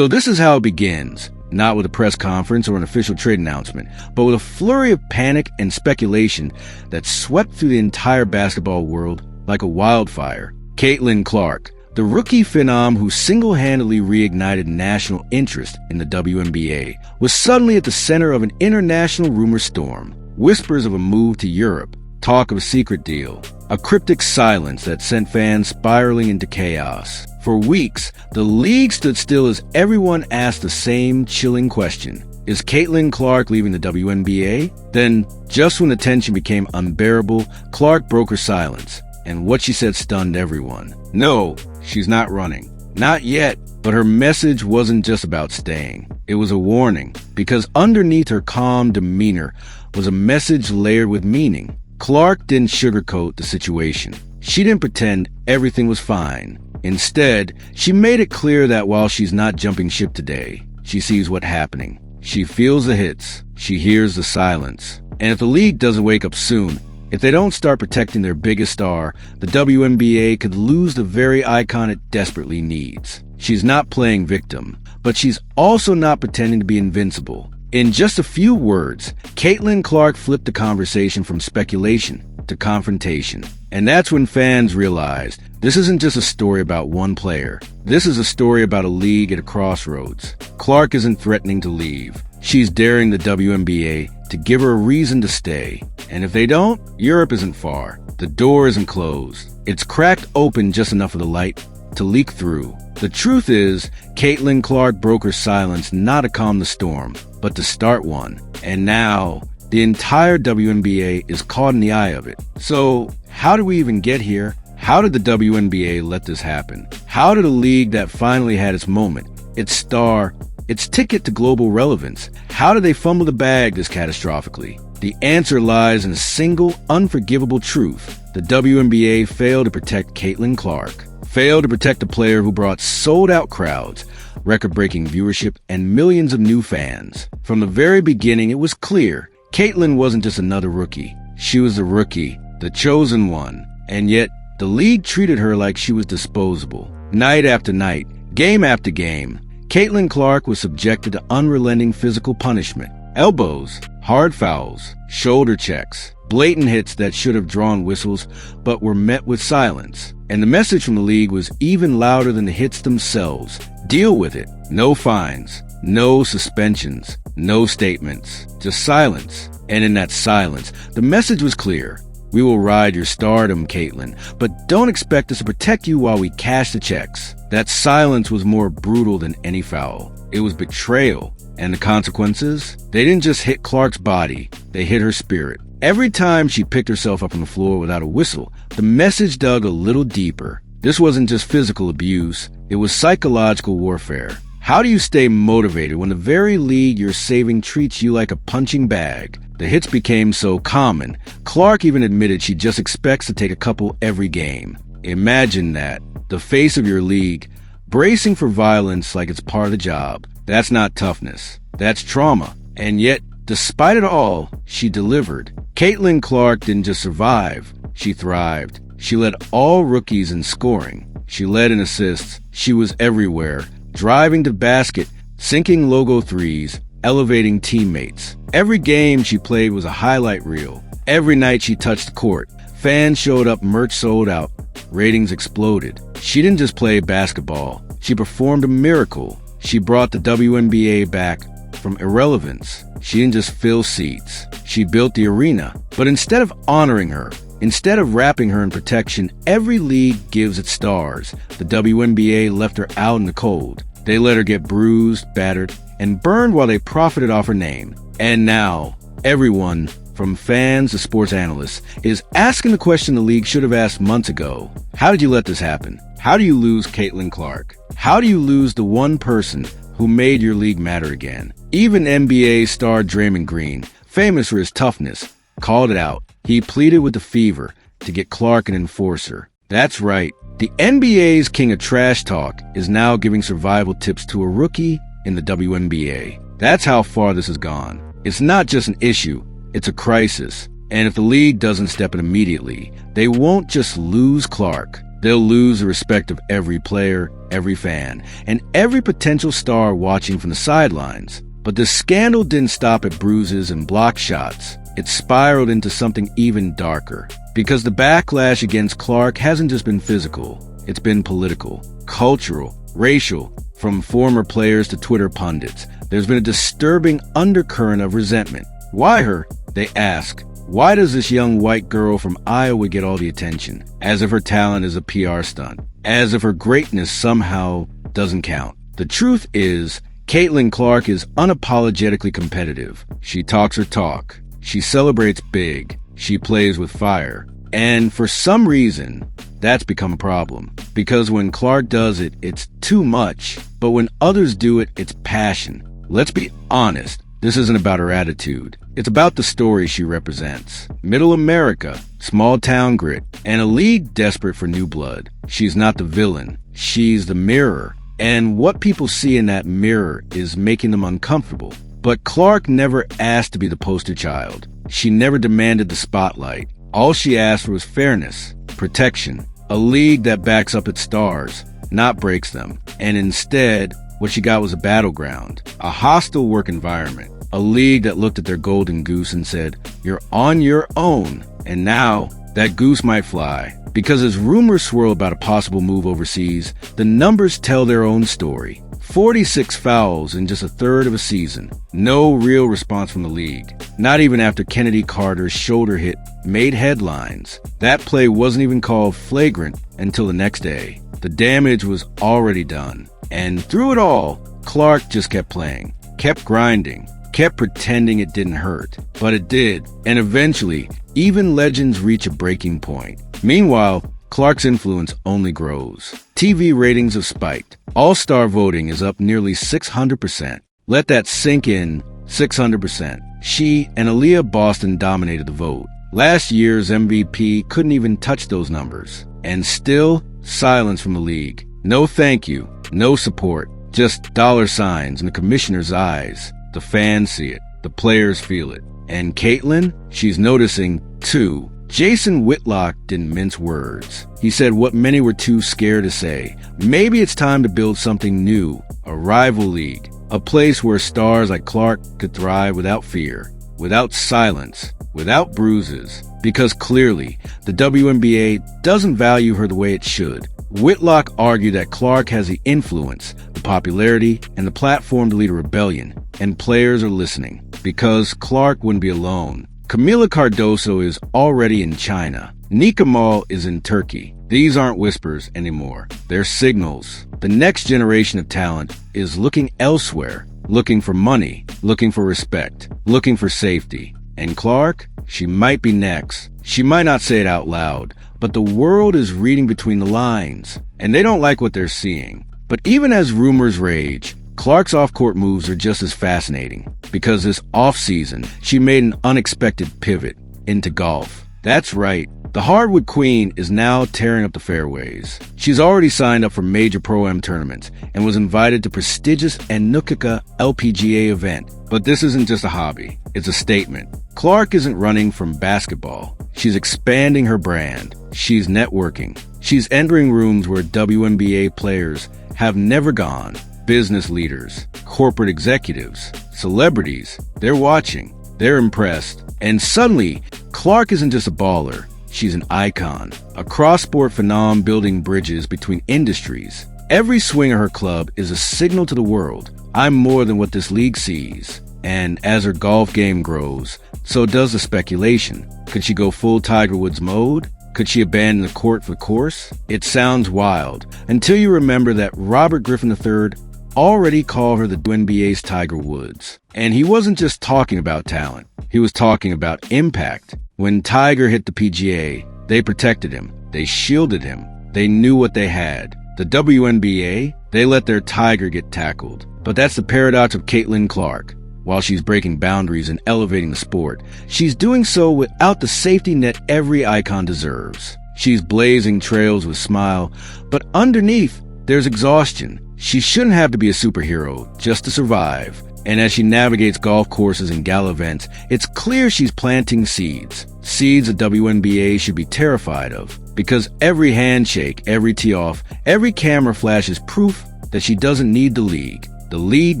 So this is how it begins, not with a press conference or an official trade announcement, but with a flurry of panic and speculation that swept through the entire basketball world like a wildfire. Caitlin Clark, the rookie phenom who single-handedly reignited national interest in the WNBA, was suddenly at the center of an international rumor storm. Whispers of a move to Europe, talk of a secret deal, a cryptic silence that sent fans spiraling into chaos. For weeks, the league stood still as everyone asked the same chilling question. Is Caitlin Clark leaving the WNBA? Then, just when the tension became unbearable, Clark broke her silence, and what she said stunned everyone. No, she's not running. Not yet. But her message wasn't just about staying. It was a warning, because underneath her calm demeanor was a message layered with meaning. Clark didn't sugarcoat the situation. She didn't pretend everything was fine. Instead, she made it clear that while she's not jumping ship today, she sees what's happening. She feels the hits. She hears the silence. And if the league doesn't wake up soon, if they don't start protecting their biggest star, the WNBA could lose the very icon it desperately needs. She's not playing victim, but she's also not pretending to be invincible. In just a few words, Caitlin Clark flipped the conversation from speculation to confrontation. And that's when fans realized this isn't just a story about one player. This is a story about a league at a crossroads. Clark isn't threatening to leave. She's daring the WNBA to give her a reason to stay. And if they don't, Europe isn't far. The door isn't closed. It's cracked open just enough of the light to leak through. The truth is, Caitlin Clark broke her silence not to calm the storm, but to start one. And now, the entire WNBA is caught in the eye of it. So, how did we even get here? How did the WNBA let this happen? How did a league that finally had its moment, its star, its ticket to global relevance, how did they fumble the bag this catastrophically? The answer lies in a single, unforgivable truth. The WNBA failed to protect Caitlin Clark. Failed to protect a player who brought sold-out crowds, record-breaking viewership, and millions of new fans. From the very beginning, it was clear Caitlin wasn't just another rookie. She was the rookie, the chosen one. And yet, the league treated her like she was disposable. Night after night, game after game, Caitlin Clark was subjected to unrelenting physical punishment. Elbows, hard fouls, shoulder checks, blatant hits that should have drawn whistles but were met with silence. And the message from the league was even louder than the hits themselves. Deal with it. No fines, no suspensions, no statements, just silence. And in that silence, the message was clear. We will ride your stardom, Caitlin, but don't expect us to protect you while we cash the checks. That silence was more brutal than any foul. It was betrayal. And the consequences? They didn't just hit Clark's body, they hit her spirit. Every time she picked herself up on the floor without a whistle, the message dug a little deeper. This wasn't just physical abuse, it was psychological warfare. How do you stay motivated when the very league you're saving treats you like a punching bag? The hits became so common, Clark even admitted she just expects to take a couple every game. Imagine that, the face of your league, bracing for violence like it's part of the job. That's not toughness, that's trauma. And yet, despite it all, she delivered. Caitlin Clark didn't just survive, she thrived. She led all rookies in scoring. She led in assists. She was everywhere, driving to basket, sinking logo threes, elevating teammates. Every game she played was a highlight reel. Every night she touched the court, fans showed up, merch sold out, ratings exploded. She didn't just play basketball, she performed a miracle. She brought the WNBA back from irrelevance. She didn't just fill seats, she built the arena. But instead of honoring her, instead of wrapping her in protection every league gives its stars, the WNBA left her out in the cold. They let her get bruised, battered, and burned while they profited off her name. And now, everyone, from fans to sports analysts, is asking the question the league should have asked months ago. How did you let this happen? How do you lose Caitlin Clark? How do you lose the one person who made your league matter again? Even NBA star Draymond Green, famous for his toughness, called it out. He pleaded with the fever to get Clark an enforcer. That's right. The NBA's king of trash talk is now giving survival tips to a rookie in the WNBA. That's how far this has gone. It's not just an issue, it's a crisis. And if the league doesn't step in immediately, they won't just lose Clark. They'll lose the respect of every player, every fan, and every potential star watching from the sidelines. But the scandal didn't stop at bruises and block shots. It spiraled into something even darker. Because the backlash against Clark hasn't just been physical, it's been political, cultural, racial. From former players to Twitter pundits, there's been a disturbing undercurrent of resentment. Why her? They ask. Why does this young white girl from Iowa get all the attention? As if her talent is a PR stunt. As if her greatness somehow doesn't count. The truth is, Caitlin Clark is unapologetically competitive. She talks her talk. She celebrates big. She plays with fire. And for some reason, that's become a problem. Because when Clark does it, it's too much. But when others do it, it's passion. Let's be honest. This isn't about her attitude. It's about the story she represents. Middle America, small town grit, and a league desperate for new blood. She's not the villain. She's the mirror. And what people see in that mirror is making them uncomfortable. But Clark never asked to be the poster child. She never demanded the spotlight. All she asked for was fairness, protection, a league that backs up its stars, not breaks them. And instead, what she got was a battleground, a hostile work environment, a league that looked at their golden goose and said, "You're on your own." And now, that goose might fly. Because as rumors swirl about a possible move overseas, the numbers tell their own story. 46 fouls in just a third of a season. No real response from the league. Not even after Kennedy Carter's shoulder hit made headlines. That play wasn't even called flagrant until the next day. The damage was already done. And through it all, Clark just kept playing, kept grinding, kept pretending it didn't hurt. But it did. And eventually, even legends reach a breaking point. Meanwhile, Clark's influence only grows. TV ratings have spiked. All-star voting is up nearly 600%. Let that sink in, 600%. She and Aaliyah Boston dominated the vote. Last year's MVP couldn't even touch those numbers. And still, silence from the league. No thank you, no support, just dollar signs in the commissioner's eyes. The fans see it, the players feel it. And Caitlin, she's noticing too. Jason Whitlock didn't mince words. He said what many were too scared to say. Maybe it's time to build something new, a rival league, a place where stars like Clark could thrive without fear, without silence, without bruises. Because clearly, the WNBA doesn't value her the way it should. Whitlock argued that Clark has the influence, the popularity, and the platform to lead a rebellion, and players are listening, because Clark wouldn't be alone. Camila Cardoso is already in China. Nika Mal is in Turkey. These aren't whispers anymore. They're signals. The next generation of talent is looking elsewhere, looking for money, looking for respect, looking for safety. And Clark, she might be next. She might not say it out loud, but the world is reading between the lines, and they don't like what they're seeing. But even as rumors rage, Clark's off-court moves are just as fascinating, because this off-season, she made an unexpected pivot into golf. That's right, the hardwood queen is now tearing up the fairways. She's already signed up for major Pro-Am tournaments and was invited to prestigious Anukkika LPGA event. But this isn't just a hobby, it's a statement. Clark isn't running from basketball. She's expanding her brand. She's networking. She's entering rooms where WNBA players have never gone. Business leaders, corporate executives, celebrities, they're watching, they're impressed. And suddenly, Clark isn't just a baller, she's an icon, a cross-sport phenom building bridges between industries. Every swing of her club is a signal to the world, I'm more than what this league sees. And as her golf game grows, so does the speculation. Could she go full Tiger Woods mode? Could she abandon the court for the course? It sounds wild, until you remember that Robert Griffin III already called her the WNBA's Tiger Woods. And he wasn't just talking about talent, he was talking about impact. When Tiger hit the PGA, they protected him, they shielded him, they knew what they had. The WNBA, they let their Tiger get tackled. But that's the paradox of Caitlin Clark. While she's breaking boundaries and elevating the sport, she's doing so without the safety net every icon deserves. She's blazing trails with smile, but underneath, there's exhaustion. She shouldn't have to be a superhero just to survive. And as she navigates golf courses and gala events, it's clear she's planting seeds. Seeds the WNBA should be terrified of. Because every handshake, every tee off, every camera flash is proof that she doesn't need the league. The league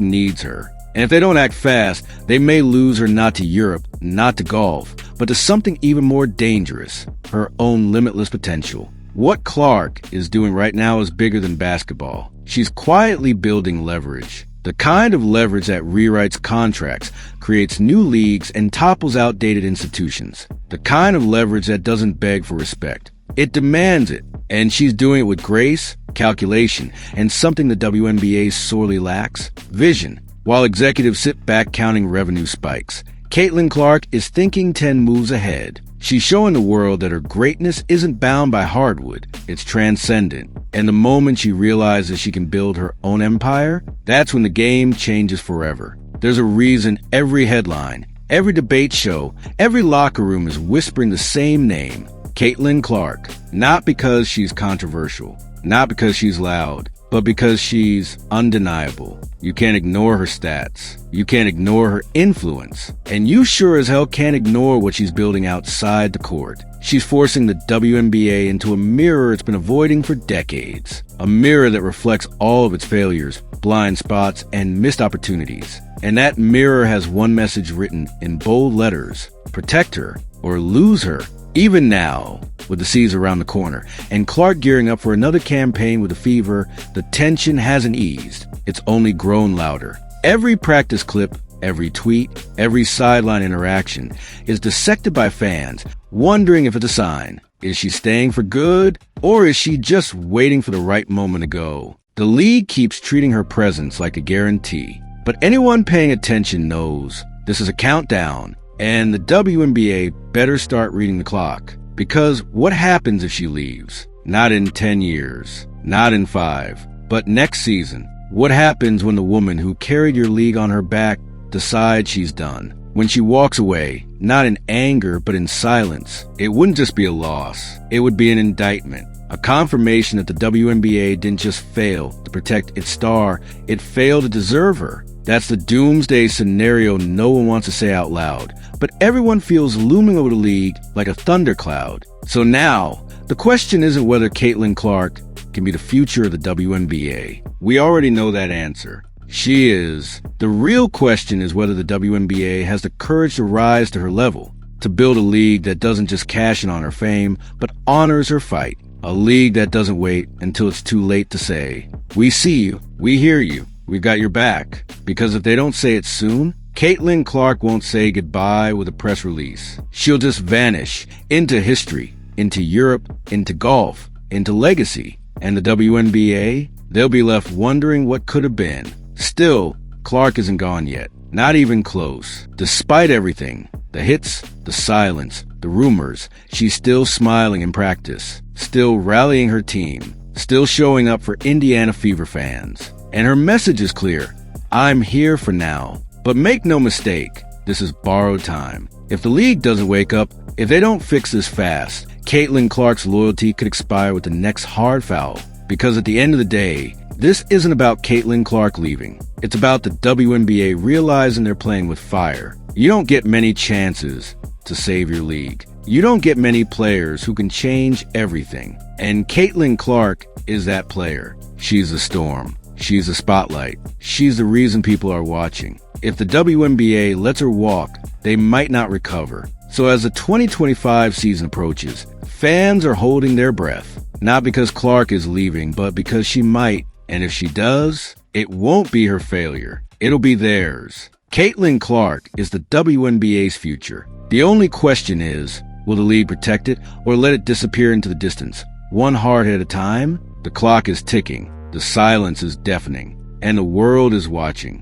needs her. And if they don't act fast, they may lose her not to Europe, not to golf, but to something even more dangerous, her own limitless potential. What Clark is doing right now is bigger than basketball. She's quietly building leverage. The kind of leverage that rewrites contracts, creates new leagues, and topples outdated institutions. The kind of leverage that doesn't beg for respect. It demands it, and she's doing it with grace, calculation, and something the WNBA sorely lacks, vision. While executives sit back counting revenue spikes, Caitlin Clark is thinking 10 moves ahead. She's showing the world that her greatness isn't bound by hardwood, it's transcendent. And the moment she realizes she can build her own empire, that's when the game changes forever. There's a reason every headline, every debate show, every locker room is whispering the same name, Caitlin Clark. Not because she's controversial, not because she's loud, but because she's undeniable. You can't ignore her stats. You can't ignore her influence. And you sure as hell can't ignore what she's building outside the court. She's forcing the WNBA into a mirror it's been avoiding for decades. A mirror that reflects all of its failures, blind spots, and missed opportunities. And that mirror has one message written in bold letters: protect her or lose her. Even now, with the seas around the corner, and Clark gearing up for another campaign with a fever, the tension hasn't eased. It's only grown louder. Every practice clip, every tweet, every sideline interaction is dissected by fans, wondering if it's a sign. Is she staying for good, or is she just waiting for the right moment to go? The league keeps treating her presence like a guarantee, but anyone paying attention knows this is a countdown. And the WNBA better start reading the clock. Because what happens if she leaves? Not in 10 years, not in 5, but next season. What happens when the woman who carried your league on her back decides she's done? When she walks away, not in anger, but in silence. It wouldn't just be a loss. It would be an indictment. A confirmation that the WNBA didn't just fail to protect its star, it failed to deserve her. That's the doomsday scenario no one wants to say out loud, but everyone feels looming over the league like a thundercloud. So now, the question isn't whether Caitlin Clark can be the future of the WNBA. We already know that answer. She is. The real question is whether the WNBA has the courage to rise to her level, to build a league that doesn't just cash in on her fame, but honors her fight. A league that doesn't wait until it's too late to say, "We see you, we hear you, we've got your back." Because if they don't say it soon, Caitlin Clark won't say goodbye with a press release. She'll just vanish into history, into Europe, into golf, into legacy. And the WNBA, they'll be left wondering what could have been. Still, Clark isn't gone yet. Not even close. Despite everything, the hits, the silence, the rumors, she's still smiling in practice, still rallying her team, still showing up for Indiana Fever fans. And her message is clear: I'm here for now. But make no mistake, this is borrowed time. If the league doesn't wake up, if they don't fix this fast, Caitlin Clark's loyalty could expire with the next hard foul. Because at the end of the day, this isn't about Caitlin Clark leaving. It's about the WNBA realizing they're playing with fire. You don't get many chances to save your league. You don't get many players who can change everything. And Caitlin Clark is that player. She's the storm. She's the spotlight. She's the reason people are watching. If the WNBA lets her walk, they might not recover. So as the 2025 season approaches, fans are holding their breath. Not because Clark is leaving, but because she might. And if she does, it won't be her failure. It'll be theirs. Caitlin Clark is the WNBA's future. The only question is, will the league protect it or let it disappear into the distance? One heart at a time. The clock is ticking. The silence is deafening. And the world is watching.